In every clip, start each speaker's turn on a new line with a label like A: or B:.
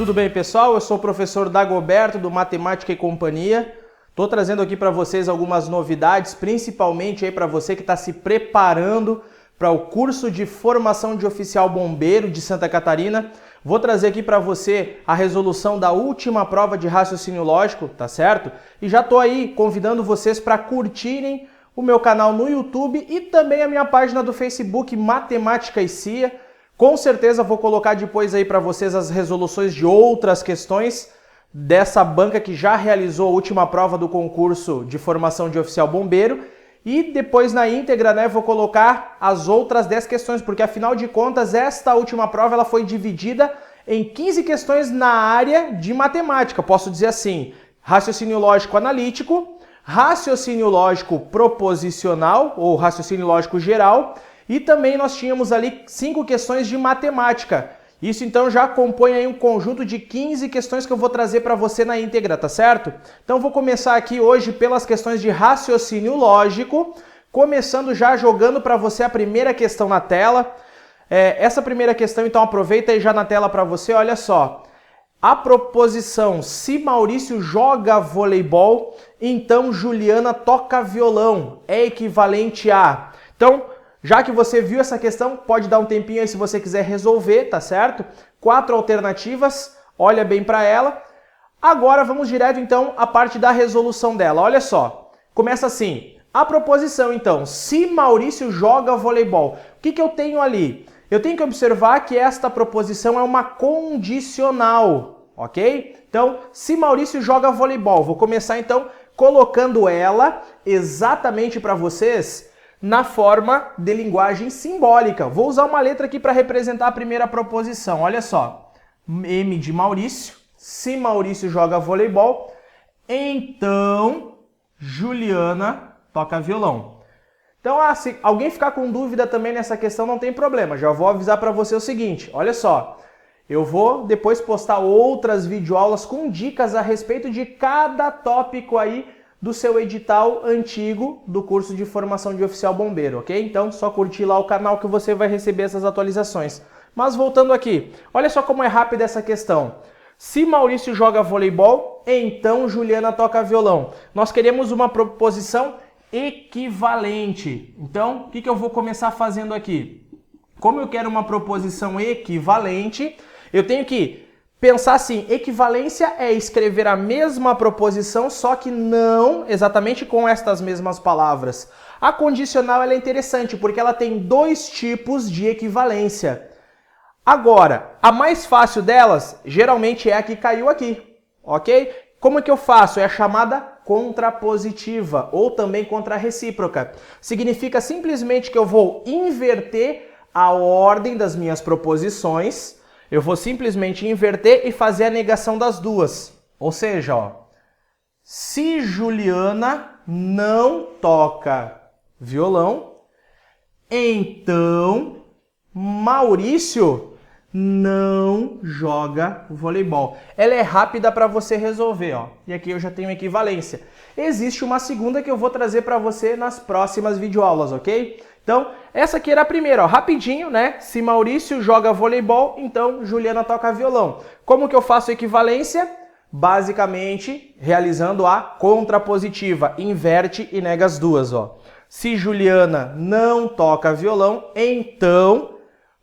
A: Tudo bem, pessoal? Eu sou o professor Dagoberto, do Matemática e Companhia. Estou trazendo aqui para vocês algumas novidades, principalmente aí para você que está se preparando para o curso de formação de oficial bombeiro de Santa Catarina. Vou trazer aqui para você a resolução da última prova de raciocínio lógico, tá certo? E já estou aí convidando vocês para curtirem o meu canal no YouTube e também a minha página do Facebook Matemática e CIA. Com certeza vou colocar depois aí para vocês as resoluções de outras questões dessa banca que já realizou a última prova do concurso de formação de oficial bombeiro. E depois na íntegra, né, vou colocar as outras 10 questões, porque afinal de contas esta última prova ela foi dividida em 15 questões na área de matemática. Posso dizer assim, raciocínio lógico analítico, raciocínio lógico proposicional ou raciocínio lógico geral, e também nós tínhamos ali 5 questões de matemática. Isso então já compõe aí um conjunto de 15 questões que eu vou trazer para você na íntegra, tá certo? Então vou começar aqui hoje pelas questões de raciocínio lógico, começando já jogando para você a primeira questão na tela. Essa primeira questão então aproveita aí já na tela para você, olha só. A proposição, se Maurício joga voleibol, então Juliana toca violão, é equivalente a... Então, já que você viu essa questão, pode dar um tempinho aí se você quiser resolver, tá certo? 4 alternativas, olha bem para ela. Agora vamos direto então à parte da resolução dela. Olha só, começa assim. A proposição então, se Maurício joga voleibol, o que eu tenho ali? Eu tenho que observar que esta proposição é uma condicional, ok? Então, se Maurício joga voleibol, vou começar então colocando ela exatamente para vocês na forma de linguagem simbólica. Vou usar uma letra aqui para representar a primeira proposição. Olha só. M de Maurício. Se Maurício joga voleibol, então Juliana toca violão. Então, se alguém ficar com dúvida também nessa questão, não tem problema. Já vou avisar para você o seguinte. Olha só. Eu vou depois postar outras videoaulas com dicas a respeito de cada tópico aí do seu edital antigo do curso de formação de oficial bombeiro, ok? Então, só curtir lá o canal que você vai receber essas atualizações. Mas voltando aqui, olha só como é rápida essa questão. Se Maurício joga voleibol, então Juliana toca violão. Nós queremos uma proposição equivalente. Então, o que eu vou começar fazendo aqui? Como eu quero uma proposição equivalente, eu tenho que pensar assim, equivalência é escrever a mesma proposição, só que não exatamente com estas mesmas palavras. A condicional ela é interessante porque ela tem 2 tipos de equivalência. Agora, a mais fácil delas, geralmente é a que caiu aqui, ok? Como é que eu faço? É a chamada contrapositiva ou também contrarrecíproca. Significa simplesmente que eu vou inverter a ordem das minhas proposições. Eu vou simplesmente inverter e fazer a negação das duas. Ou seja, ó, se Juliana não toca violão, então Maurício não joga voleibol. Ela é rápida para você resolver, ó. E aqui eu já tenho equivalência. Existe uma segunda que eu vou trazer para você nas próximas videoaulas, ok? Então, essa aqui era a primeira, ó, rapidinho, né? Se Maurício joga voleibol, então Juliana toca violão. Como que eu faço equivalência? Basicamente, realizando a contrapositiva. Inverte e nega as duas, ó. Se Juliana não toca violão, então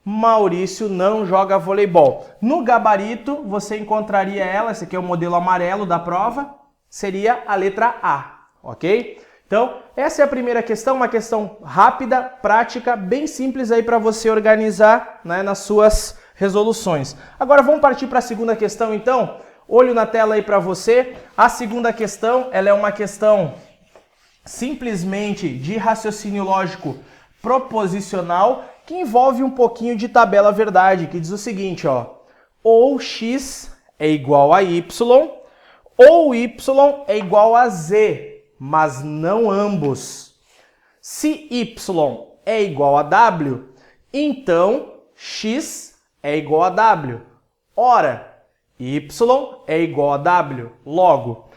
A: Maurício não joga voleibol. No gabarito, você encontraria ela, esse aqui é o modelo amarelo da prova, seria a letra A, ok? Então, essa é a primeira questão, uma questão rápida, prática, bem simples aí para você organizar, né, nas suas resoluções. Agora vamos partir para a segunda questão então. Olho na tela aí para você. A segunda questão, ela é uma questão simplesmente de raciocínio lógico proposicional que envolve um pouquinho de tabela verdade, que diz o seguinte, ó: ou x é igual a y, ou y é igual a z. Mas não ambos. Se y é igual a w, então x é igual a w. Ora, y é igual a w. Logo,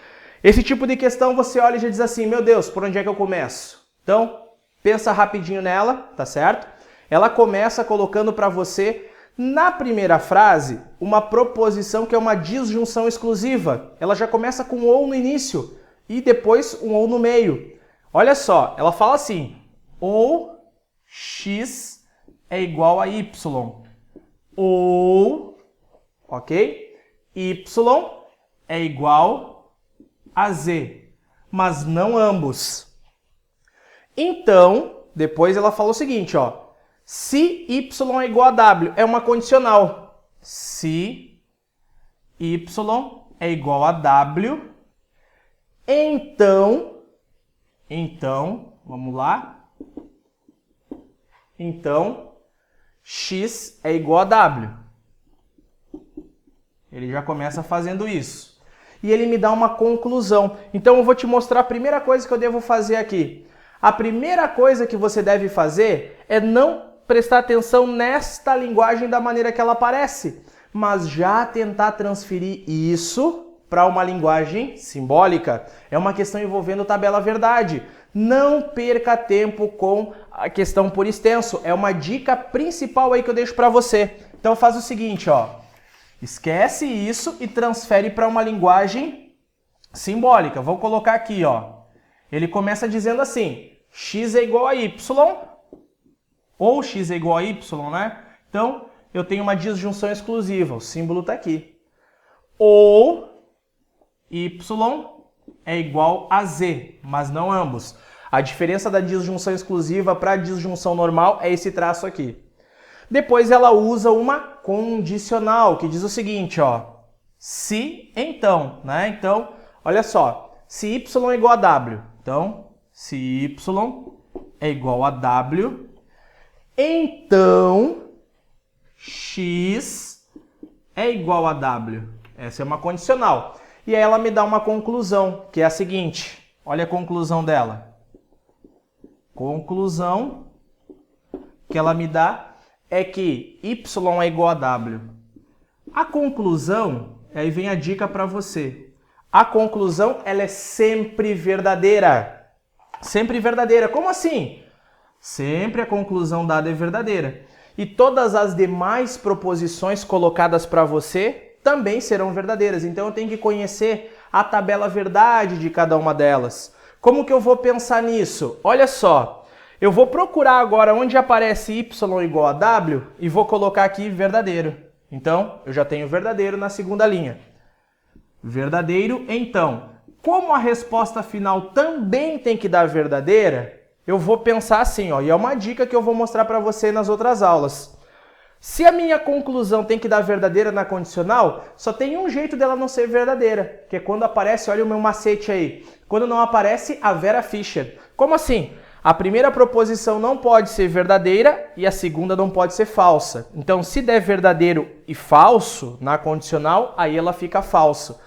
A: esse tipo de questão você olha e já diz assim, meu Deus, por onde é que eu começo? Então, pensa rapidinho nela, tá certo? Ela começa colocando para você Na primeira frase, uma proposição que é uma disjunção exclusiva. Ela já começa com ou no início e depois um ou no meio. Olha só, ela fala assim, ou x é igual a y. Ou, ok? Y é igual a z, mas não ambos. Então, depois ela fala o seguinte, ó. Se y é igual a w, é uma condicional. Se y é igual a w, então, vamos lá. Então, x é igual a w. Ele já começa fazendo isso. E ele me dá uma conclusão. Então, eu vou te mostrar a primeira coisa que eu devo fazer aqui. A primeira coisa que você deve fazer é não prestar atenção nesta linguagem da maneira que ela aparece, mas já tentar transferir isso para uma linguagem simbólica. É uma questão envolvendo tabela verdade. Não perca tempo com a questão por extenso. É uma dica principal aí que eu deixo para você. Então faz o seguinte, ó. Esquece isso e transfere para uma linguagem simbólica. Vou colocar aqui, ó. Ele começa dizendo assim, x é igual a y, ou x é igual a y, né? Então, eu tenho uma disjunção exclusiva, o símbolo está aqui. Ou y é igual a z, mas não ambos. A diferença da disjunção exclusiva para a disjunção normal é esse traço aqui. Depois ela usa uma condicional, que diz o seguinte, ó. Se, então, né? Então, olha só. Se y é igual a w, então, se y é igual a w, então, x é igual a w. Essa é uma condicional. E aí ela me dá uma conclusão, que é a seguinte. Olha a conclusão dela. Conclusão que ela me dá é que y é igual a w. A conclusão, aí vem a dica para você. A conclusão, ela é sempre verdadeira. Sempre verdadeira. Como assim? Sempre a conclusão dada é verdadeira. E todas as demais proposições colocadas para você também serão verdadeiras. Então eu tenho que conhecer a tabela verdade de cada uma delas. Como que eu vou pensar nisso? Olha só. Eu vou procurar agora onde aparece y igual a w e vou colocar aqui verdadeiro. Então, eu já tenho verdadeiro na segunda linha. Verdadeiro, então, como a resposta final também tem que dar verdadeira, eu vou pensar assim, ó, e é uma dica que eu vou mostrar para você nas outras aulas. Se a minha conclusão tem que dar verdadeira na condicional, só tem um jeito dela não ser verdadeira, que é quando aparece, olha o meu macete aí, quando não aparece a Vera Fischer. Como assim? A primeira proposição não pode ser verdadeira e a segunda não pode ser falsa. Então, se der verdadeiro e falso na condicional, aí ela fica falso.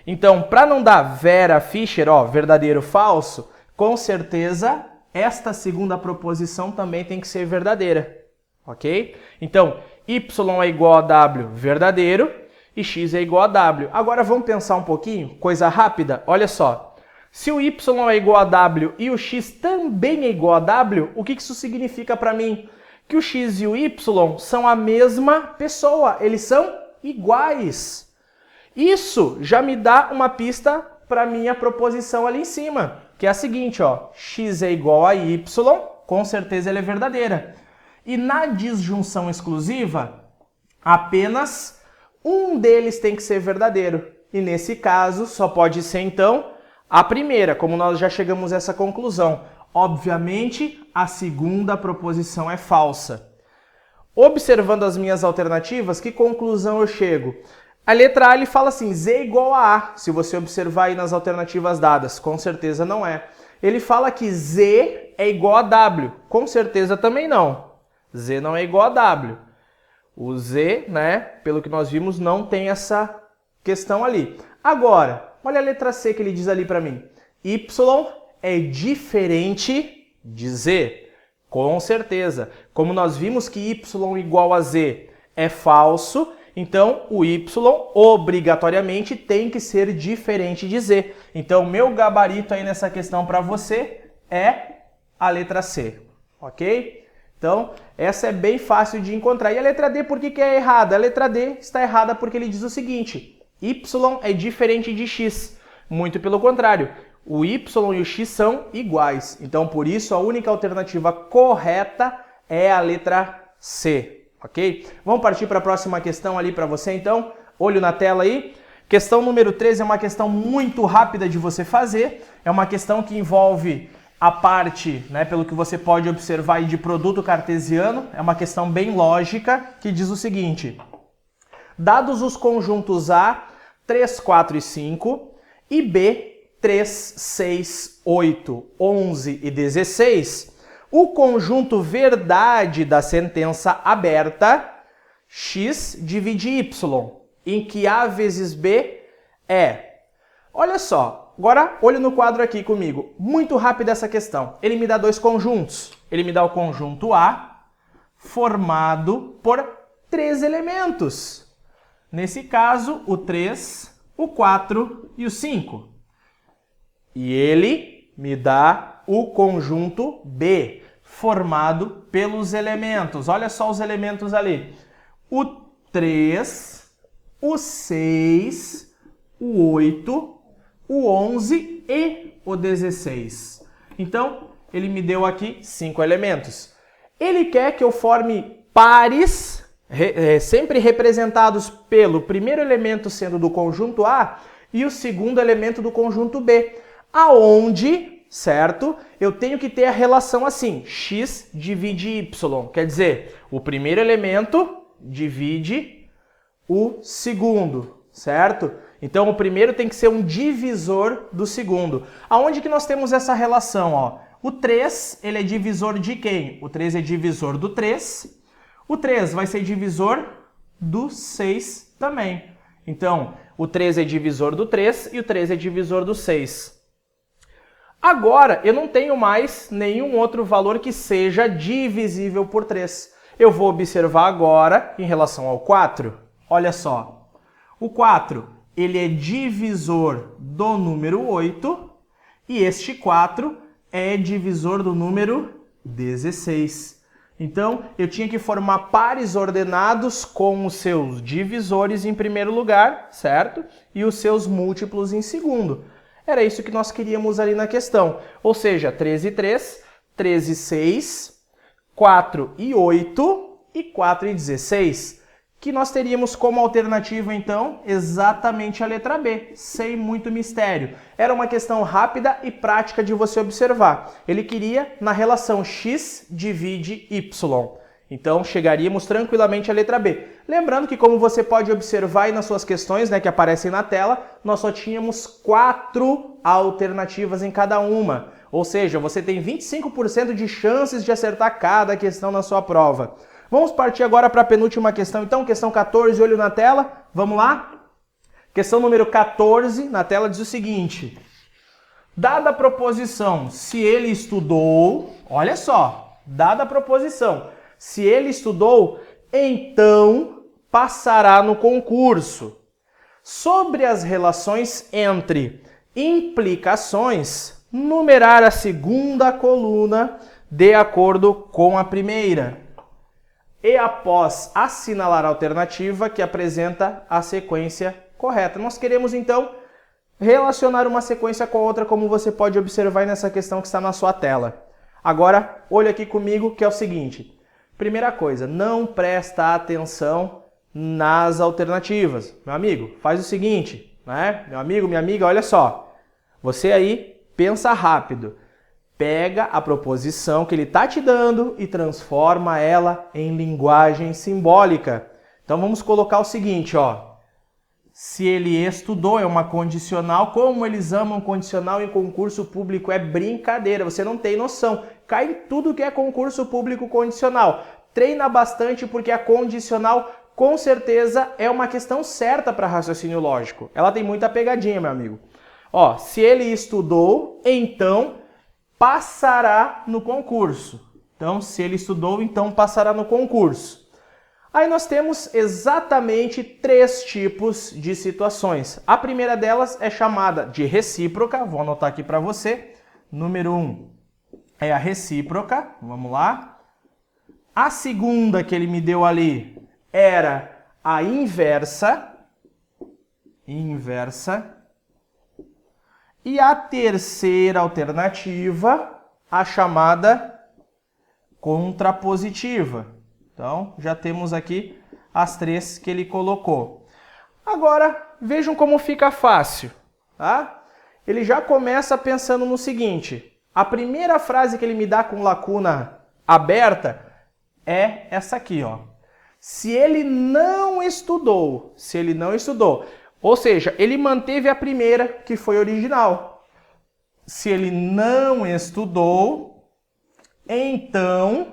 A: Então, para não dar Vera Fischer, ó, verdadeiro falso, com certeza esta segunda proposição também tem que ser verdadeira. Ok? Então, y é igual a w, verdadeiro, e x é igual a w. Agora vamos pensar um pouquinho, coisa rápida, olha só. Se o y é igual a w e o x também é igual a w, o que isso significa para mim? Que o x e o y são a mesma pessoa, eles são iguais. Isso já me dá uma pista para a minha proposição ali em cima, que é a seguinte, ó, x é igual a y, com certeza ela é verdadeira. E na disjunção exclusiva, apenas um deles tem que ser verdadeiro. E nesse caso, só pode ser então a primeira, como nós já chegamos a essa conclusão. Obviamente, a segunda proposição é falsa. Observando as minhas alternativas, que conclusão eu chego? A letra A ele fala assim, z é igual a A, se você observar aí nas alternativas dadas, com certeza não é. Ele fala que z é igual a w, com certeza também não. Z não é igual a w. O z, né, pelo que nós vimos, não tem essa questão ali. Agora, olha a letra C que ele diz ali para mim. Y é diferente de Z. Com certeza. Como nós vimos que Y igual a Z é falso, então o Y obrigatoriamente tem que ser diferente de Z. Então, meu gabarito aí nessa questão para você é a letra C. Ok? Então, essa é bem fácil de encontrar. E a letra D, por que é errada? A letra D está errada porque ele diz o seguinte: Y é diferente de X. Muito pelo contrário, o Y e o X são iguais. Então, por isso, a única alternativa correta é a letra C, ok? Vamos partir para a próxima questão ali para você, então. Olho na tela aí. Questão número 13 é uma questão muito rápida de você fazer. É uma questão que envolve a parte, né, pelo que você pode observar aí, de produto cartesiano. É uma questão bem lógica que diz o seguinte: dados os conjuntos A, 3, 4 e 5 e B, 3, 6, 8, 11 e 16, o conjunto verdade da sentença aberta X divide Y, em que A vezes B é... Olha só, agora olho no quadro aqui comigo. Muito rápido essa questão. Ele me dá dois conjuntos. Ele me dá o conjunto A, formado por 3 elementos. Nesse caso, o 3, o 4 e o 5. E ele me dá o conjunto B, formado pelos elementos. Olha só os elementos ali. O 3, o 6, o 8, o 11 e o 16. Então, ele me deu aqui 5 elementos. Ele quer que eu forme pares, sempre representados pelo primeiro elemento sendo do conjunto A e o segundo elemento do conjunto B, aonde, certo, eu tenho que ter a relação assim, X divide Y. Quer dizer, o primeiro elemento divide o segundo, certo? Então, o primeiro tem que ser um divisor do segundo. Aonde que nós temos essa relação? Ó? O 3, ele é divisor de quem? O 3 é divisor do 3. O 3 vai ser divisor do 6 também. Então, o 3 é divisor do 3 e o 3 é divisor do 6. Agora, eu não tenho mais nenhum outro valor que seja divisível por 3. Eu vou observar agora em relação ao 4. Olha só. O 4... ele é divisor do número 8 e este 4 é divisor do número 16. Então, eu tinha que formar pares ordenados com os seus divisores em primeiro lugar, certo? E os seus múltiplos em segundo. Era isso que nós queríamos ali na questão. Ou seja, 13 e 3, 13 e 6, 4 e 8 e 4 e 16. Que nós teríamos como alternativa, então, exatamente a letra B, sem muito mistério. Era uma questão rápida e prática de você observar. Ele queria na relação X divide Y. Então, chegaríamos tranquilamente à letra B. Lembrando que, como você pode observar aí nas suas questões, né, que aparecem na tela, nós só tínhamos 4 alternativas em cada uma. Ou seja, você tem 25% de chances de acertar cada questão na sua prova. Vamos partir agora para a penúltima questão, então, questão 14, olho na tela, vamos lá? Questão número 14, na tela diz o seguinte: dada a proposição, se ele estudou, olha só, dada a proposição, se ele estudou, então passará no concurso. Sobre as relações entre implicações, numerar a segunda coluna de acordo com a primeira. E após assinalar a alternativa que apresenta a sequência correta. Nós queremos, então, relacionar uma sequência com a outra, como você pode observar nessa questão que está na sua tela. Agora, olha aqui comigo, que é o seguinte. Primeira coisa, não presta atenção nas alternativas. Meu amigo, faz o seguinte, né? Meu amigo, minha amiga, olha só. Você aí, pensa rápido. Pega a proposição que ele está te dando e transforma ela em linguagem simbólica. Então vamos colocar o seguinte, ó. Se ele estudou é uma condicional, como eles amam condicional em concurso público, é brincadeira, você não tem noção. Cai em tudo que é concurso público condicional. Treina bastante porque a condicional com certeza é uma questão certa para raciocínio lógico. Ela tem muita pegadinha, meu amigo. Ó, se ele estudou, então passará no concurso. Então, se ele estudou, então passará no concurso. Aí nós temos exatamente 3 tipos de situações. A primeira delas é chamada de recíproca, vou anotar aqui para você. Número 1 é a recíproca, vamos lá. A segunda que ele me deu ali era a inversa. E a terceira alternativa, a chamada contrapositiva. Então, já temos aqui as três que ele colocou. Agora, vejam como fica fácil, tá? Ele já começa pensando no seguinte: a primeira frase que ele me dá com lacuna aberta é essa aqui, ó. Se ele não estudou, ou seja, ele manteve a primeira, que foi original. Se ele não estudou, então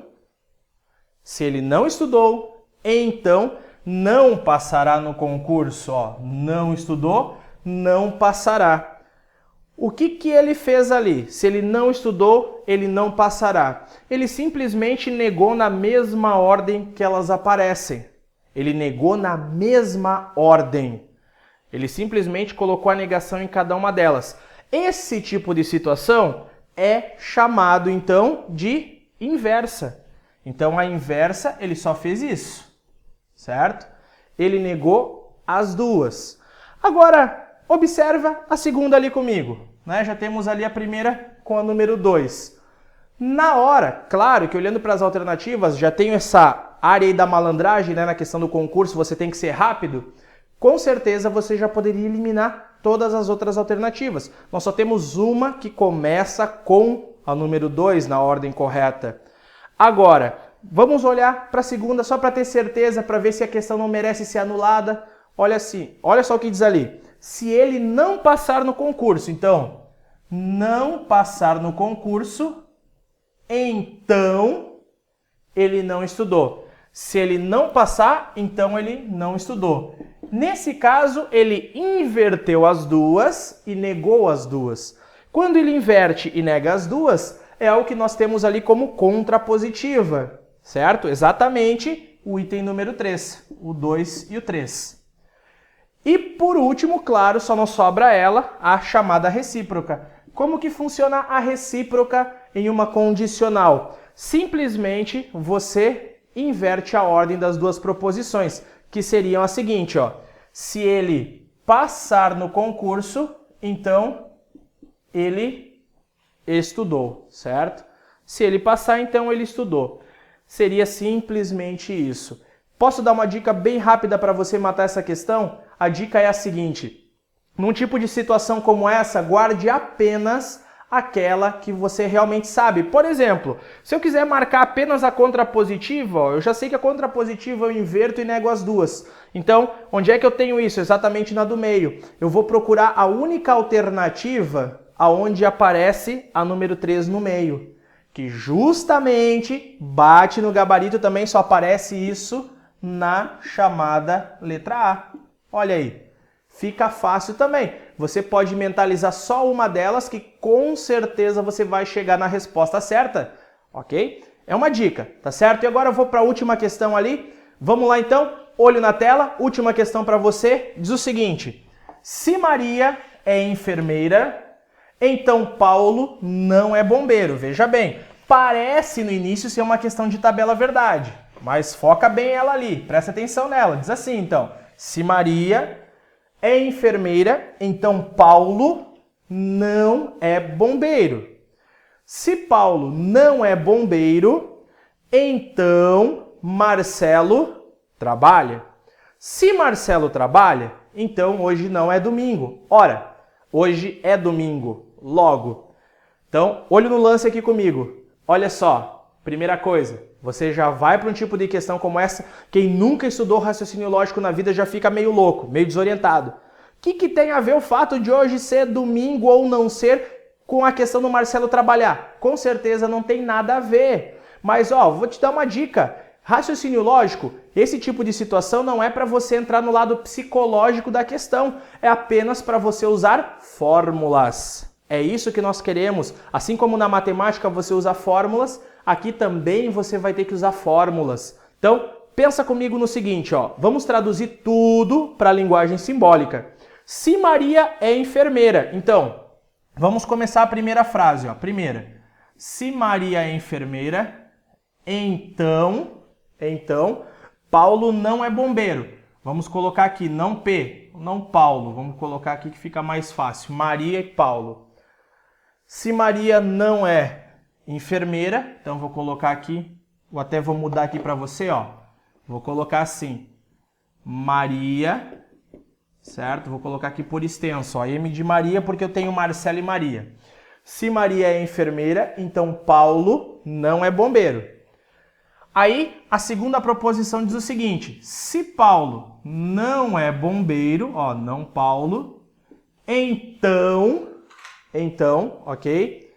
A: não passará no concurso, ó. Não estudou, não passará. O que ele fez ali? Se ele não estudou, ele não passará. Ele simplesmente negou na mesma ordem que elas aparecem. Ele negou na mesma ordem. Ele simplesmente colocou a negação em cada uma delas. Esse tipo de situação é chamado, então, de inversa. Então, a inversa, ele só fez isso, certo? Ele negou as duas. Agora, observa a segunda ali comigo, né? Já temos ali a primeira com a número 2. Na hora, claro que olhando para as alternativas, já tenho essa área aí da malandragem, né? Na questão do concurso, você tem que ser rápido. Com certeza você já poderia eliminar todas as outras alternativas. Nós só temos uma que começa com a número 2 na ordem correta. Agora, vamos olhar para a segunda só para ter certeza, para ver se a questão não merece ser anulada. Olha só o que diz ali. Se ele não passar no concurso, então, não passar no concurso, então ele não estudou. Se ele não passar, então ele não estudou. Nesse caso, ele inverteu as duas e negou as duas. Quando ele inverte e nega as duas, é o que nós temos ali como contrapositiva, certo? Exatamente o item número 3, o 2 e o 3. E por último, claro, só nos sobra ela, a chamada recíproca. Como que funciona a recíproca em uma condicional? Simplesmente você inverte a ordem das duas proposições, que seriam a seguinte, ó. Se ele passar no concurso, então ele estudou, certo? Se ele passar, então ele estudou. Seria simplesmente isso. Posso dar uma dica bem rápida para você matar essa questão? A dica é a seguinte: num tipo de situação como essa, guarde apenas aquela que você realmente sabe. Por exemplo, se eu quiser marcar apenas a contrapositiva, ó, eu já sei que a contrapositiva eu inverto e nego as duas. Então, onde é que eu tenho isso? Exatamente na do meio. Eu vou procurar a única alternativa aonde aparece a número 3 no meio, que justamente bate no gabarito também, só aparece isso na chamada letra A. Olha aí, fica fácil também. Você pode mentalizar só uma delas que com certeza você vai chegar na resposta certa, ok? É uma dica, tá certo? E agora eu vou para a última questão ali. Vamos lá então, olho na tela, última questão para você. Diz o seguinte: se Maria é enfermeira, então Paulo não é bombeiro. Veja bem, parece no início ser uma questão de tabela verdade, mas foca bem ela ali, presta atenção nela. Diz assim então: se Maria é enfermeira, então Paulo não é bombeiro. Se Paulo não é bombeiro, então Marcelo trabalha. Se Marcelo trabalha, então hoje não é domingo. Ora, hoje é domingo, logo. Então, olho no lance aqui comigo. Olha só, primeira coisa, você já vai para um tipo de questão como essa. Quem nunca estudou raciocínio lógico na vida já fica meio louco, meio desorientado. O que tem a ver o fato de hoje ser domingo ou não ser com a questão do Marcelo trabalhar? Com certeza não tem nada a ver. Mas, ó, vou te dar uma dica. Raciocínio lógico, esse tipo de situação não é para você entrar no lado psicológico da questão. É apenas para você usar fórmulas. É isso que nós queremos. Assim como na matemática você usa fórmulas, aqui também você vai ter que usar fórmulas. Então, pensa comigo no seguinte, ó. Vamos traduzir tudo para a linguagem simbólica. Se Maria é enfermeira, então, vamos começar a primeira frase, ó. Primeira, se Maria é enfermeira, Então, Paulo não é bombeiro. Vamos colocar aqui, não P, não Paulo. Vamos colocar aqui que fica mais fácil. Maria e Paulo. Se Maria não é enfermeira, então vou colocar aqui, ou até vou mudar aqui para você, ó. Vou colocar assim, Maria, certo? Vou colocar aqui por extenso, ó, M de Maria, porque eu tenho Marcelo e Maria. Se Maria é enfermeira, então Paulo não é bombeiro. Aí, a segunda proposição diz o seguinte, se Paulo não é bombeiro, ó, não Paulo, então, ok?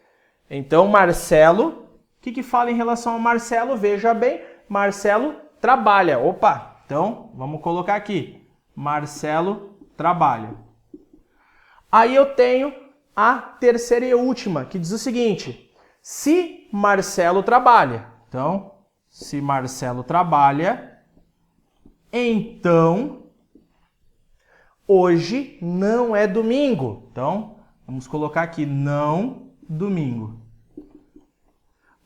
A: Então, Marcelo, o que fala em relação ao Marcelo? Veja bem, Marcelo trabalha. Opa, então, vamos colocar aqui, Marcelo trabalha. Aí eu tenho a terceira e última, que diz o seguinte, se Marcelo trabalha, então, se Marcelo trabalha, então, hoje não é domingo. Então, vamos colocar aqui, não domingo.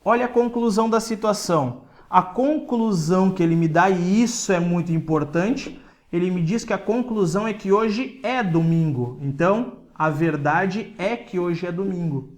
A: Olha a conclusão da situação. A conclusão que ele me dá, e isso é muito importante, ele me diz que a conclusão é que hoje é domingo. Então, a verdade é que hoje é domingo.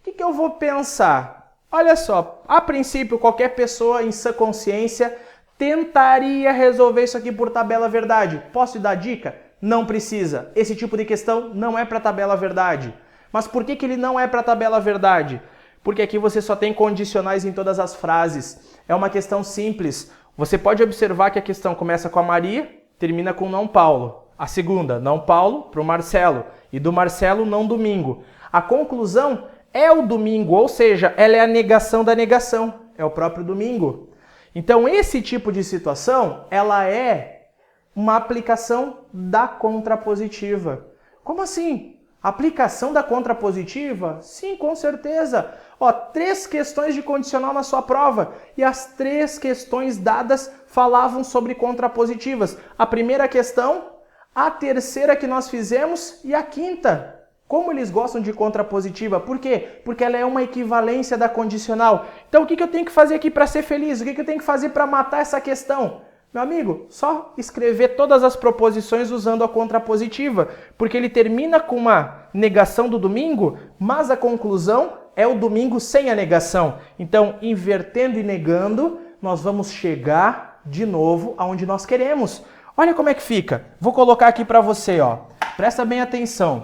A: O que eu vou pensar? Olha só, a princípio, qualquer pessoa em sã consciência tentaria resolver isso aqui por tabela verdade. Posso te dar dica? Não precisa. Esse tipo de questão não é para tabela verdade. Mas por que ele não é para tabela verdade? Porque aqui você só tem condicionais em todas as frases. É uma questão simples. Você pode observar que a questão começa com a Maria, termina com não Paulo. A segunda, não Paulo, para o Marcelo. E do Marcelo, não domingo. A conclusão é o domingo, ou seja, ela é a negação da negação. É o próprio domingo. Então, esse tipo de situação, ela é uma aplicação da contrapositiva. Como assim? Aplicação da contrapositiva? Sim, com certeza. Ó, 3 questões de condicional na sua prova. E as 3 questões dadas falavam sobre contrapositivas. A primeira questão, a terceira que nós fizemos e a quinta. Como eles gostam de contrapositiva? Por quê? Porque ela é uma equivalência da condicional. Então, o que eu tenho que fazer aqui para ser feliz? O que eu tenho que fazer para matar essa questão? Meu amigo, só escrever todas as proposições usando a contrapositiva, porque ele termina com uma negação do domingo, mas a conclusão é o domingo sem a negação. Então, invertendo e negando, nós vamos chegar de novo aonde nós queremos. Olha como é que fica. Vou colocar aqui para você, ó. Presta bem atenção.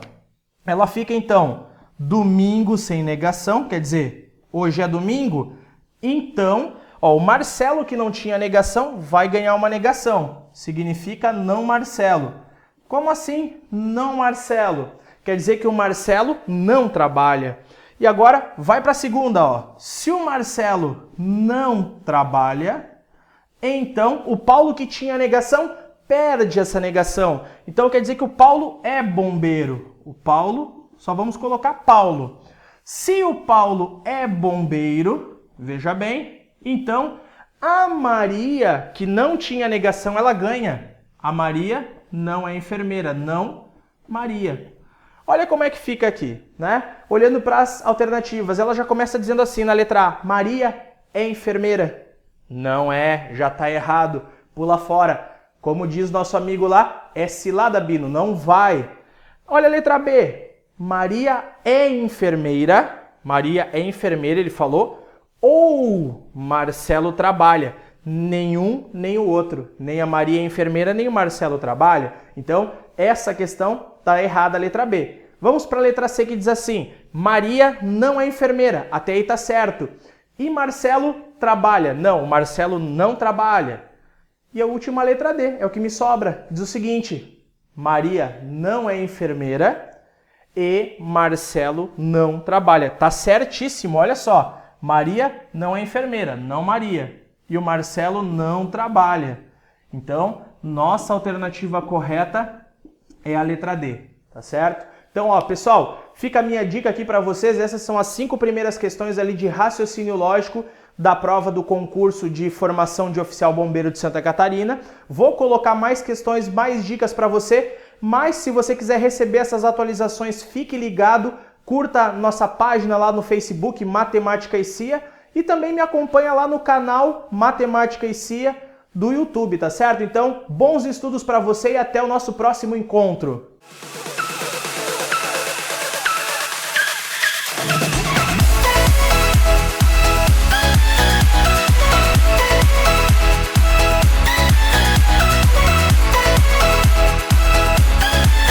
A: Ela fica, então, domingo sem negação, quer dizer, hoje é domingo, então, ó, o Marcelo que não tinha negação vai ganhar uma negação. Significa não Marcelo. Como assim não Marcelo? Quer dizer que o Marcelo não trabalha. E agora vai para a segunda, ó. Se o Marcelo não trabalha, então o Paulo que tinha negação perde essa negação. Então quer dizer que o Paulo é bombeiro. O Paulo, só vamos colocar Paulo. Se o Paulo é bombeiro, veja bem, então a Maria, que não tinha negação, ela ganha. A Maria não é enfermeira, não Maria. Olha como é que fica aqui, né? Olhando para as alternativas, ela já começa dizendo assim na letra A, Maria é enfermeira. Não é, já está errado, pula fora. Como diz nosso amigo lá, é cilada, Bino, não vai. Olha a letra B, Maria é enfermeira, ele falou, ou Marcelo trabalha. Nenhum, nem o outro. Nem a Maria é enfermeira, nem o Marcelo trabalha. Então, essa questão está errada, a letra B. Vamos para a letra C que diz assim, Maria não é enfermeira, até aí está certo. E Marcelo trabalha? Não, Marcelo não trabalha. E a última letra D, é o que me sobra, diz o seguinte, Maria não é enfermeira e Marcelo não trabalha. Tá certíssimo, olha só. Maria não é enfermeira, não Maria. E o Marcelo não trabalha. Então, nossa alternativa correta é a letra D, tá certo? Então, ó, pessoal, fica a minha dica aqui para vocês. Essas são as 5 primeiras questões ali de raciocínio lógico da prova do concurso de formação de oficial bombeiro de Santa Catarina. Vou colocar mais questões, mais dicas para você, mas se você quiser receber essas atualizações, fique ligado, curta nossa página lá no Facebook, Matemática e CIA, e também me acompanha lá no canal Matemática e CIA do YouTube, tá certo? Então, bons estudos para você e até o nosso próximo encontro!